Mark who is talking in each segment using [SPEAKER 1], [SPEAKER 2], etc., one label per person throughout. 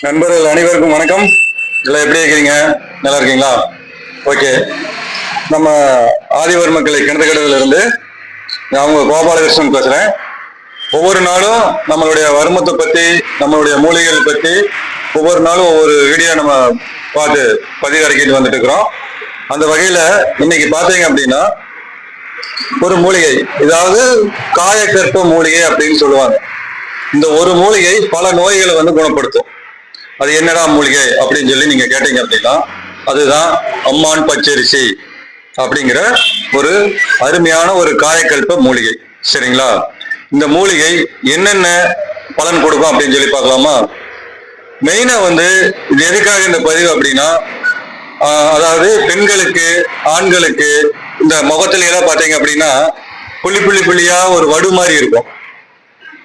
[SPEAKER 1] நண்பர்கள் அனைவருக்கும் வணக்கம். எல்லாம் எப்படி இருக்கிறீங்க? நல்லா இருக்கீங்களா? ஓகே. நம்ம ஆதிவர்மக்கலை கிணத்துக்கடவுல இருந்து நான் உங்க கோபாலகிருஷ்ணன் பேசுறேன். ஒவ்வொரு நாளும் நம்மளுடைய வர்மத்தை பத்தி, நம்மளுடைய மூலிகைகள் பத்தி ஒவ்வொரு நாளும் ஒவ்வொரு வீடியோ நம்ம பார்த்து பதிவிறக்கிட்டு வந்துட்டு இருக்கிறோம். அந்த வகையில இன்னைக்கு பாத்தீங்க அப்படின்னா ஒரு மூலிகை, இதாவது காயக்கற்ப மூலிகை அப்படின்னு சொல்லுவாங்க. இந்த ஒரு மூலிகை பல நோய்களை குணப்படுத்தும். அது என்னடா மூலிகை அப்படின்னு சொல்லி நீங்க கேட்டீங்க அப்படின்னா அதுதான் அம்மான் பச்சரிசி அப்படிங்கிற ஒரு அருமையான ஒரு காயக்கல்ப மூலிகை. சரிங்களா? இந்த மூலிகை என்னென்ன பலன் கொடுக்கும் அப்படின்னு சொல்லி பார்க்கலாமா? மெயினா இது எதுக்காக இந்த பதிவு அப்படின்னா, அதாவது பெண்களுக்கு, ஆண்களுக்கு இந்த முகத்துல எல்லாம் பார்த்தீங்க அப்படின்னா புள்ளி புள்ளி புள்ளியா ஒரு வடு மாதிரி இருக்கும்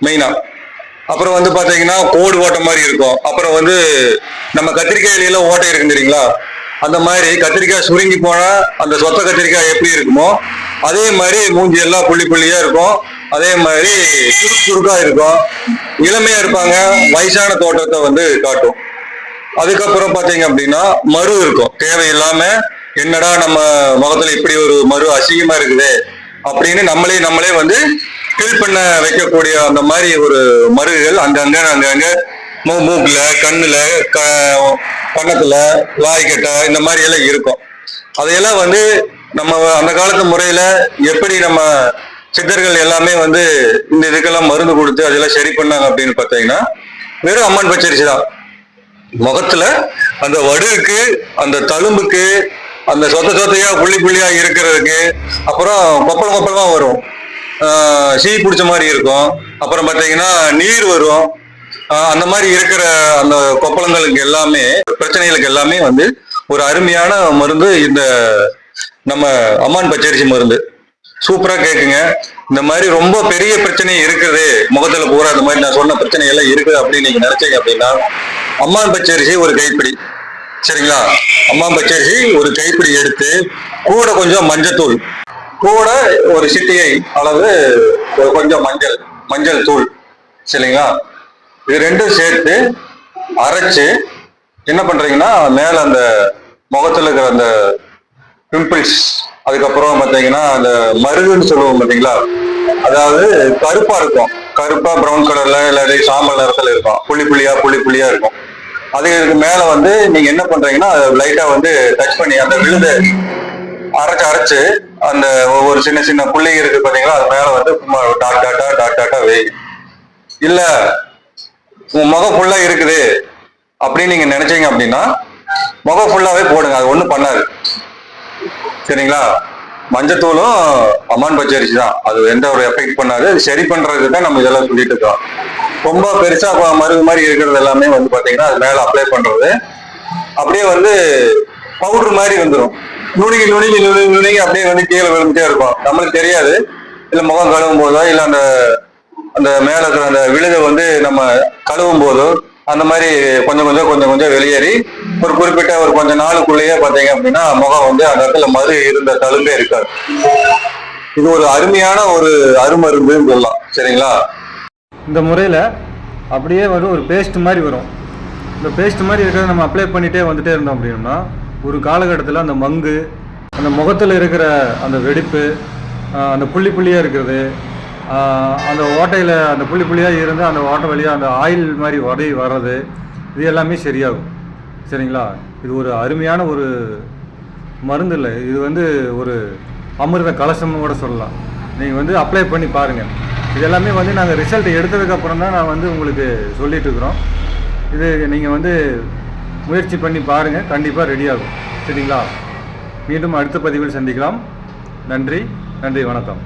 [SPEAKER 1] மெயினா. அப்புறம் பாத்தீங்கன்னா கோடு ஓட்ட மாதிரி இருக்கும். அப்புறம் நம்ம கத்திரிக்காயில எல்லாம் ஓட்டை இருக்கு தெரியுங்களா? அந்த மாதிரி கத்திரிக்காய் சுருங்கி போனா அந்த சொத்த கத்திரிக்காய் எப்படி இருக்குமோ அதே மாதிரி மூஞ்சி எல்லாம் புள்ளி புள்ளியா இருக்கும். அதே மாதிரி சுருக்கா இருக்கும். இளமையா இருப்பாங்க. வயசான தோற்றத்தை காட்டும். அதுக்கப்புறம் பாத்தீங்க அப்படின்னா மறு இருக்கும். தேவையில்லாம என்னடா நம்ம முகத்துல இப்படி ஒரு மறு அசிங்கமா இருக்குது அப்படின்னு நம்மளே ஃபில் பண்ண வைக்கக்கூடிய அந்த மாதிரி ஒரு மருகுகள் அங்கங்க மூக்குல, கண்ணுல, கன்னத்துல, வாய்க்கட்டை இந்த மாதிரி எல்லாம் இருக்கும். அதையெல்லாம் நம்ம அந்த காலத்து முறையில எப்படி நம்ம சித்தர்கள் எல்லாமே இந்த இதுக்கெல்லாம் மருந்து கொடுத்து அதெல்லாம் சரி பண்ணாங்க அப்படின்னு பார்த்தீங்கன்னா வெறும் அம்மன் பச்சரிசி தான். முகத்துல அந்த வடுக்கு, அந்த தழும்புக்கு, அந்த சொத்தையா புள்ளி புள்ளியா இருக்கிறதுக்கு, அப்புறம் கொப்பளமா வரும், சீ பிடிச்ச மாதிரி இருக்கும். அப்புறம் பார்த்தீங்கன்னா நீர் வரும். அந்த மாதிரி இருக்கிற அந்த கொப்பளங்களுக்கு எல்லாமே, பிரச்சனைகளுக்கு எல்லாமே ஒரு அருமையான மருந்து இந்த நம்ம அம்மான் பச்சரிசி மருந்து. சூப்பரா கேக்குங்க. இந்த மாதிரி ரொம்ப பெரிய பிரச்சனை இருக்குது முகத்துல பூரா, அந்த மாதிரி நான் சொன்ன பிரச்சனை எல்லாம் இருக்குது அப்படின்னு நீங்க நினைச்சீங்க அப்படின்னா அம்மான் பச்சரிசி ஒரு கைப்பிடி, சரிங்களா? அம்மான் பச்சரிசி ஒரு கைப்பிடி எடுத்து கூட கொஞ்சம் மஞ்சத்தூள், கூட ஒரு சிட்டிகை அளவு கொஞ்சம் மஞ்சள் தூள், சரிங்களா? இது ரெண்டும் சேர்த்து அரைச்சு என்ன பண்றீங்கன்னா மேல அந்த முகத்துல இருக்கிற அந்த பிம்பிள்ஸ், அதுக்கப்புறம் பார்த்தீங்கன்னா அந்த மருகுன்னு சொல்லுவோம் பார்த்தீங்களா, அதாவது கருப்பா இருக்கும், கருப்பா ப்ரௌன் கலர்ல இல்லாட்டி சாம்பல் நிறத்துல இருக்கும், புள்ளி புள்ளியா இருக்கும். அதுக்கு மேல நீங்க என்ன பண்றீங்கன்னா லைட்டா டச் பண்ணி அந்த விழுது அரைச்சு அந்த ஒவ்வொரு சின்ன சின்ன புள்ளிங்க இருக்கு பாத்தீங்களா, அது மேல டாட்டா வேகும். இல்ல உங்க முகம் ஃபுல்லா இருக்குது அப்படின்னு நீங்க நினைச்சீங்க அப்படின்னா முகம் ஃபுல்லாவே போடுங்க, அது ஒண்ணும் பண்ணாது. சரிங்களா? மஞ்சத்தூளும் அம்மான் பச்சரிசி தான், அது எந்த ஒரு எஃபெக்ட் பண்ணாது. அது சரி பண்றதுக்கு தான் நம்ம இதெல்லாம் சொல்லிட்டு இருக்கோம். ரொம்ப பெருசா மருந்து மாதிரி இருக்கிறது எல்லாமே பாத்தீங்கன்னா அது மேல அப்ளை பண்றது அப்படியே பவுடர் மாதிரி வந்துடும். நுணுங்கி அப்படியே கீழே விழுந்துட்டே இருக்கும். நம்மளுக்கு தெரியாது. இல்ல முகம் கழுவும் போதோ இல்ல அந்த அந்த மேல இருக்கிற அந்த விழுதை நம்ம கழுவும் போதோ அந்த மாதிரி கொஞ்சம் வெளியேறி ஒரு குறிப்பிட்ட ஒரு கொஞ்ச நாளுக்குள்ளேயே பாத்தீங்க அப்படின்னா முகம் அந்த இடத்துல மறு இருந்த தழும்பே இருக்காது. இது ஒரு அருமையான ஒரு அருமருந்துன்னு சொல்லலாம். சரிங்களா?
[SPEAKER 2] இந்த முறையில் அப்படியே ஒரு பேஸ்ட் மாதிரி வரும். இந்த பேஸ்ட் மாதிரி இருக்கிறத நம்ம அப்ளை பண்ணிகிட்டே வந்துட்டே இருந்தோம் அப்படின்னா ஒரு காலகட்டத்தில் அந்த மங்கு, அந்த முகத்தில் இருக்கிற அந்த வெடிப்பு, அந்த புள்ளி புள்ளியாக இருக்கிறது, அந்த ஓட்டையில் அந்த புள்ளி புள்ளியாக இருந்து அந்த ஓட்டை வழியாக அந்த ஆயில் மாதிரி வர்றது, இது எல்லாமே சரியாகும். சரிங்களா? இது ஒரு அருமையான ஒரு மருந்து இல்லை, இது ஒரு அமிர்த கலசம்னு கூட சொல்லலாம். நீங்கள் அப்ளை பண்ணி பாருங்கள். இது எல்லாமே நாங்கள் ரிசல்ட் எடுத்ததுக்கப்புறம் தான் நான் உங்களுக்கு சொல்லிட்டு இருக்கிறோம். இது நீங்கள் முயற்சி பண்ணி பாருங்கள், கண்டிப்பாக ரெடியாகும். சரிங்களா? மீண்டும் அடுத்த பதிவில் சந்திக்கலாம். நன்றி, வணக்கம்.